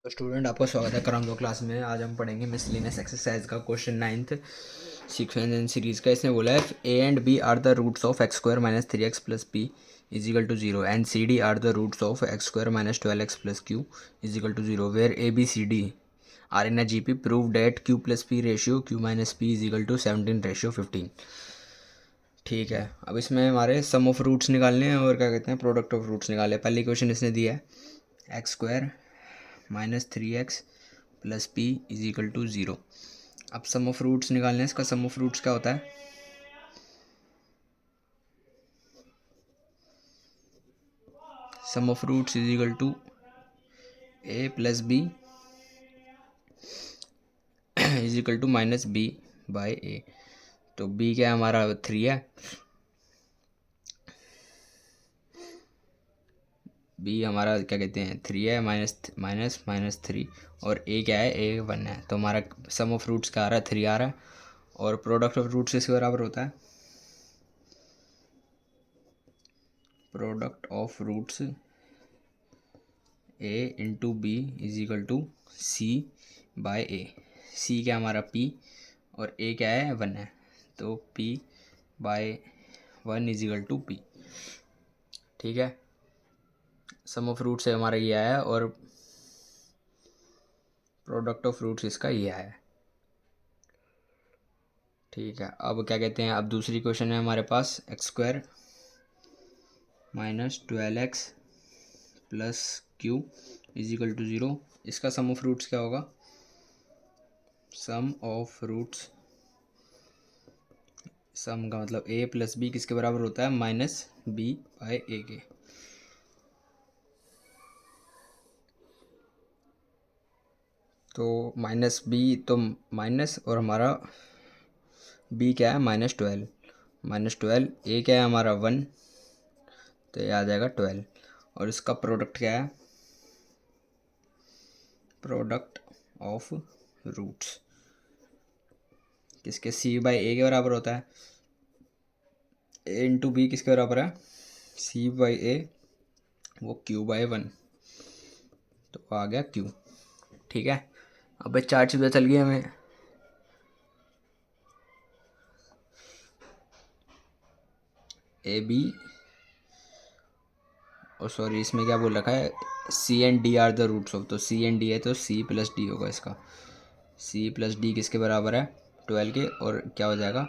तो स्टूडेंट आपका स्वागत है करम दो क्लास में। आज हम पढ़ेंगे मिसलिनियस एक्सरसाइज का question 9th sequence and series का। इसने बोला है a and B are the roots of x square minus 3x plus p is equal to 0 and c d are the roots of x square minus 12x plus Q is equal to 0 where a b c d are in a G P prove that q plus p ratio q minus p is equal to 17:15। ठीक है, अब इसमें हमारे सम of roots निकालने हैं और क्या कहते हैं प्रोडक्ट ऑफ रूट्स निकाले। पहली क्वेश्चन इसने दिया है x square minus 3x plus p is equal to 0। अब सम ऑफ रूट्स निकालने हैं। इसका सम ऑफ रूट्स क्या होता है? Sum of roots is equal to A plus B is equal to minus B by A. तो बी क्या है हमारा 3 है, बी हमारा क्या कहते हैं 3 है, माइनस माइनस माइनस 3, और ए क्या है ए 1 है। तो हमारा सम ऑफ रूट्स क्या आ रहा है 3 आ रहा है, और प्रोडक्ट ऑफ रूट्स इसके बराबर होता है product of roots A into B is equal to C by A. C क्या हमारा पी और ए क्या है 1 है, तो p by 1 is equal to p. ठीक है, सम ऑफ रूट से हमारा ये आया और प्रोडक्ट ऑफ रूट्स इसका ये आया। ठीक है, अब क्या कहते हैं, अब दूसरी क्वेश्चन है हमारे पास X square minus 12x plus Q is equal to 0। इसका सम ऑफ रूट्स क्या होगा? सम ऑफ रूट्स, सम का मतलब ए प्लस बी किसके बराबर होता है माइनस बी बाय ए के। तो माइनस बी तो माइनस, और हमारा बी क्या है -12, ए क्या है हमारा 1, तो ये आ जाएगा 12। और इसका प्रोडक्ट क्या है? प्रोडक्ट ऑफ रूट्स किसके सी बाई ए के बराबर होता है। ए इंटू बी किसके बराबर है? सी बाई ए, वो क्यू बाई 1, तो आ गया क्यू। ठीक है, अब चार चीज़ें चल गई हमें। ए बी, और सॉरी इसमें क्या बोल रखा है C and D are the roots of, तो सी एंड डी है तो सी प्लस डी होगा इसका। सी प्लस डी किसके बराबर है 12 के, और क्या हो जाएगा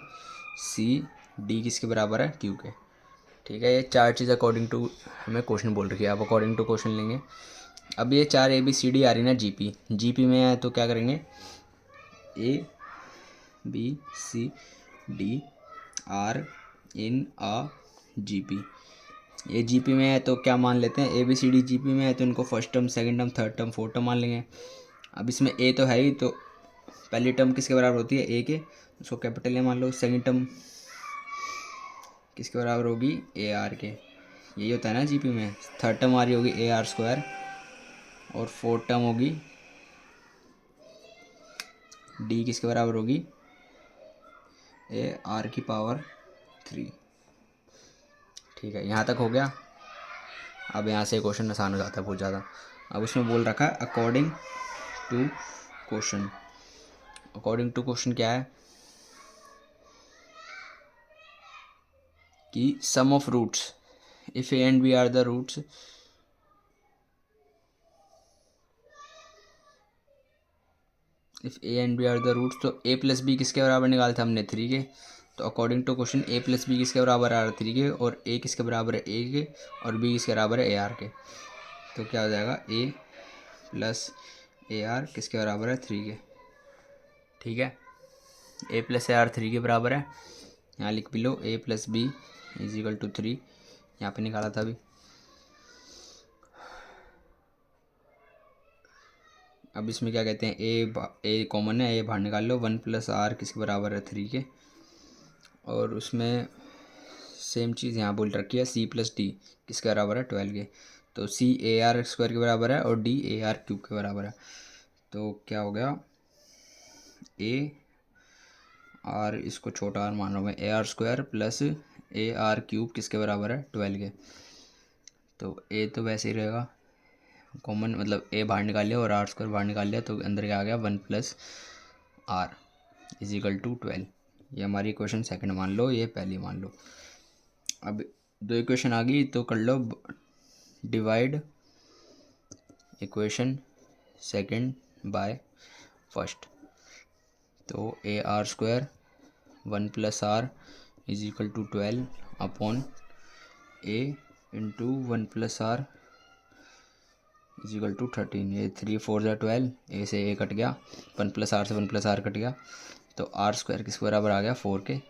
सी डी किसके बराबर है क्यू के। ठीक है, ये चार चीज़ अकॉर्डिंग टू हमें क्वेश्चन बोल रखी है। आप अकॉर्डिंग टू क्वेश्चन लेंगे। अब ये चार ए बी सी डी आ रही ना जी पी में है, तो क्या करेंगे a b c d are in a G P. ये जी पी में है तो क्या मान लेते हैं, a b c d G P में है तो इनको first term second term third term fourth term मान लेंगे। अब इसमें ए तो है ही, तो पहली टर्म किसके बराबर होती है ए के, उसको कैपिटल ए मान लो। सेकंड टर्म किसके बराबर होगी ए आर के, यही होता है ना जी पी में। थर्ड टर्म आ रही होगी ए आर स्क्वायर, और फोर्थ टर्म होगी डी किसके बराबर होगी ए आर की पावर 3। ठीक है, यहाँ तक हो गया। अब यहाँ से क्वेश्चन आसान हो जाता है बहुत ज़्यादा। अब उसमें बोल रखा है according to question. According to question क्या है कि sum of roots if A and B are the roots, if A and B are the roots, तो ए प्लस बी किसके बराबर निकाले थे हमने 3 के। तो according to question a plus b किसके बराबर आ रहा है 3 के, और ए किसके बराबर है ए के, और बी किसके बराबर है ए आर के। तो क्या हो जाएगा ए प्लस ए आर किसके बराबर है 3 के। ठीक है, ए प्लस ए आर 3 के बराबर है। यहाँ लिख भी लो A plus B is equal to 3, यहाँ पे निकाला था अभी। अब इसमें क्या कहते हैं ए कॉमन है, ए बाहर निकाल लो। 1 प्लस आर किसके बराबर है 3 के, और उसमें सेम चीज़ यहाँ बोल रखी है सी प्लस डी किसके बराबर है 12 के। तो सी ए आर स्क्वायर के बराबर है और डी ए आर क्यूब के बराबर है। तो क्या हो गया ए आर, इसको छोटा आर मान रहा हूँ मैं, ए R square plus A R cube किसके बराबर है 12 के। तो ए तो वैसे ही रहेगा, कॉमन मतलब ए बाहर निकाल लिया और आर स्क्वायर बाहर निकाल लिया, तो अंदर क्या आ गया 1 प्लस आर इजिकल टू 12। ये हमारी इक्वेशन सेकंड मान लो, ये पहली मान लो। अब दो इक्वेशन आ गई तो कर लो divide equation second by first. तो A R square 1 plus are is equal to 12 upon A into 1 plus are is equal to 13। ये 3 4 ज़ा 12, ए से ए कट गया, 1 प्लस आर से 1 प्लस आर कट गया, तो आर स्क्वायर किसके बराबर आ गया 4 के,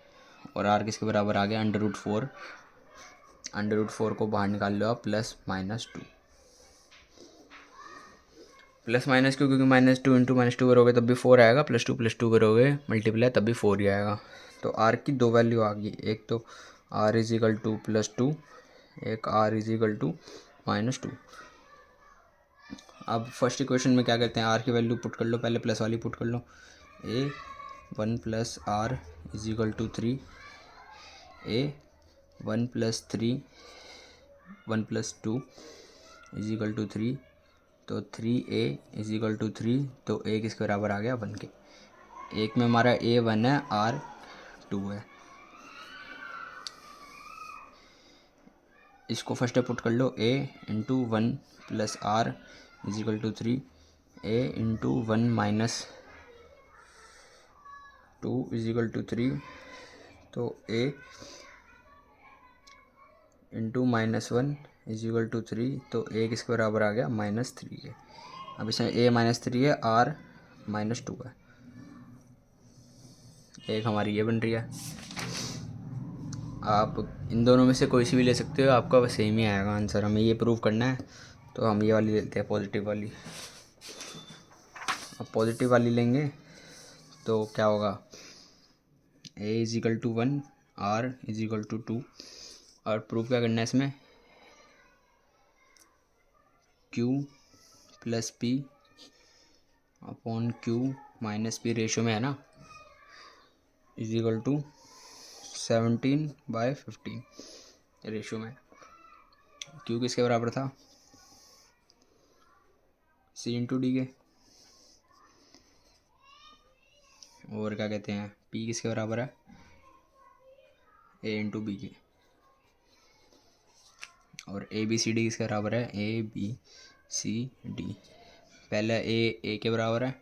और आर किसके बराबर आ गया √4। √4 को बाहर निकाल लो आप, +-2 प्लस माइनस क्यों, क्योंकि -2 इंटू -2 करोगे तब भी 4 आएगा, +2 करोगे मल्टीप्लाई तब भी 4 ही आएगा। तो आर की दो वैल्यू आ गई, एक तो आर इज इक्वल टू +2, एक आर इज इक्वल टू -2। अब फर्स्ट इक्वेशन में क्या करते हैं, आर की वैल्यू पुट कर लो, पहले प्लस वाली पुट कर लो। A 1 plus are is equal to 3, a 1 plus 3 1 plus 2 is equal to 3, तो 3a इज इक्वल टू 3, तो a किसके बराबर आ गया 1 के। एक में हमारा a 1 है, r 2 है। इसको फर्स्ट पुट कर लो, a into 1 plus are is equal to 3, a into 1 minus 2 is equal to 3, तो a into -1 is equal to 3, तो a किसके बराबर आ गया -3 के। अब इसमें a -3 है, r -2 है, एक हमारी ये बन रही है। आप इन दोनों में से कोई सी भी ले सकते हो, आपका बस सेम ही आएगा आंसर। हमें ये प्रूव करना है तो हम ये वाली लेते हैं, पॉजिटिव वाली। अब पॉजिटिव वाली लेंगे तो क्या होगा, a is equal to 1, r is equal to 2, और प्रूफ क्या करना है इसमें, q plus p upon q minus p ratio में है ना, इज इक्वल टू 17/15 रेशियो में। q किसके बराबर था, c इंटू डी के, और क्या कहते हैं p किसके बराबर है, a इंटू बी के, और ए बी सी डी किसके बराबर है, ए बी सी डी। पहले ए के बराबर है,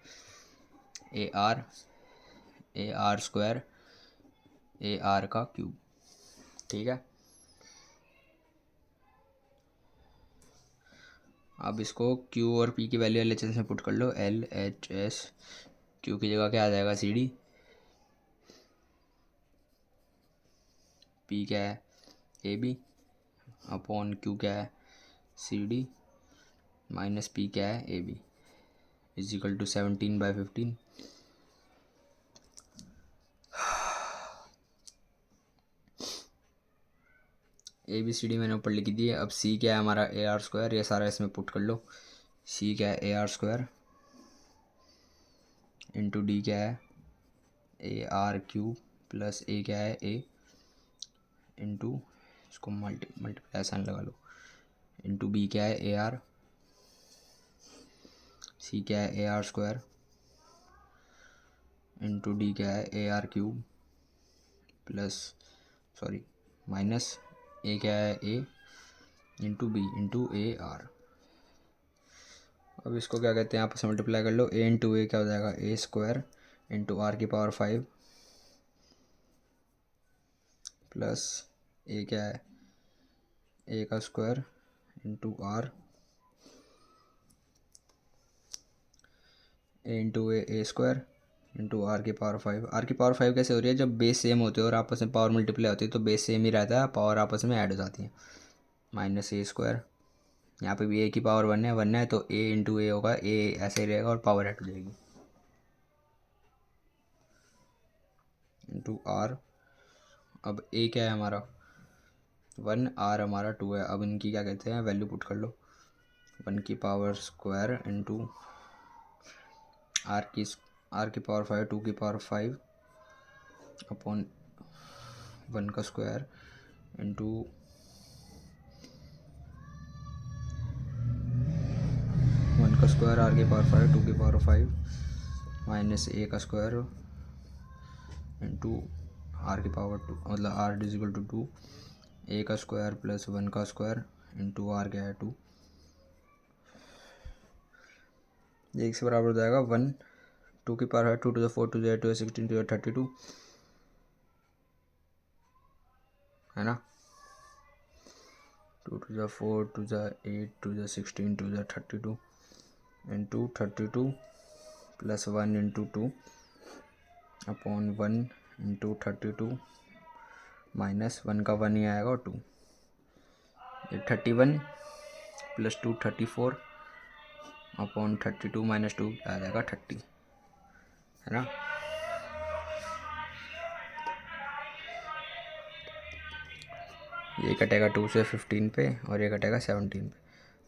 ए आर स्क्वायर ए आर का क्यूब, ठीक है। अब इसको Q और P की वैल्यू LHS में पुट कर लो, LHS, Q की जगह क्या आ जाएगा CD, P क्या है AB अपॉन Q क्या है CD माइनस P क्या है AB is equal to 17/15। ABCD मैंने ऊपर लिख दी है। अब C क्या है हमारा AR स्क्वायर, ये सारा इसमें पुट कर लो। C क्या है AR स्क्वायर इंटू D क्या है AR क्यूब प्लस A क्या है A इंटू, इसको मल्टीप्लाई साइन लगा लो, इंटू B क्या है AR, C क्या है AR स्क्वायर इंटू D क्या है AR cube plus minus A क्या है A into B into AR। अब इसको क्या कहते हैं, आपस में मल्टीप्लाई कर लो, A इंटू A क्या हो जाएगा A स्क्वायर इंटू R की पावर 5 प्लस A क्या है A का square into R, A into A square into R की पावर 5। R की पावर 5 कैसे हो रही है, जब बेस सेम होते हैं और आपस में पावर मल्टीप्लाई होती है तो बेस सेम ही रहता है, पावर आपस में ऐड हो जाती है। माइनस A स्क्वायर, यहाँ पे भी A की पावर 1 है तो A इंटू A होगा, A ऐसे ही रहेगा और पावर ऐड हो जाएगी इंटू R। अब A क्या है हमारा 1, R हमारा 2 है। अब इनकी क्या कहते हैं वैल्यू पुट कर लो, 1 की पावर स्क्वायर इंटू R की पावर 5, 2 की पावर 5 अपॉन 1 का स्क्वायर इंटू का स्क्वायर आर की पावर 5 2 की पावर 5 माइनस ए का स्क्वायर इंटू आर की पावर 2, मतलब आर इज इक्वल टू 2, ए का स्क्वायर प्लस 1 का स्क्वायर इंटू आर क्या है 2, ये एक से बराबर हो जाएगा 1, 2 की पावर है 2 to the 4 to the 8 to the 16 to the 32, है ना, 2 to the 4 to the 8 to the 16 to the 32 into 32 plus 1 into 2 upon 1 into 32 minus 1 का 1 ही आएगा और 2, ये 31 प्लस 2 34 अपॉन 32 माइनस 2 आ जाएगा 30, है ना। ये कटेगा 2 से 15 पे और ये कटेगा 17 पे,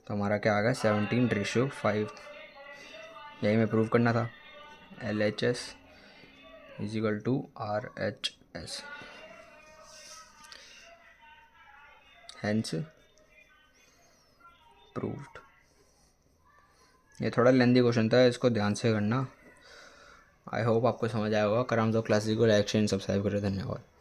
तो हमारा क्या आ गया 17:5, यही मैं प्रूव करना था। LHS is equal to RHS, hence proved. ये थोड़ा लेंदी क्वेश्चन था, इसको ध्यान से करना। आई होप आपको समझ आया होगा। कराम दो क्लासेस को लाइक शेयर सब्सक्राइब करें। धन्यवाद।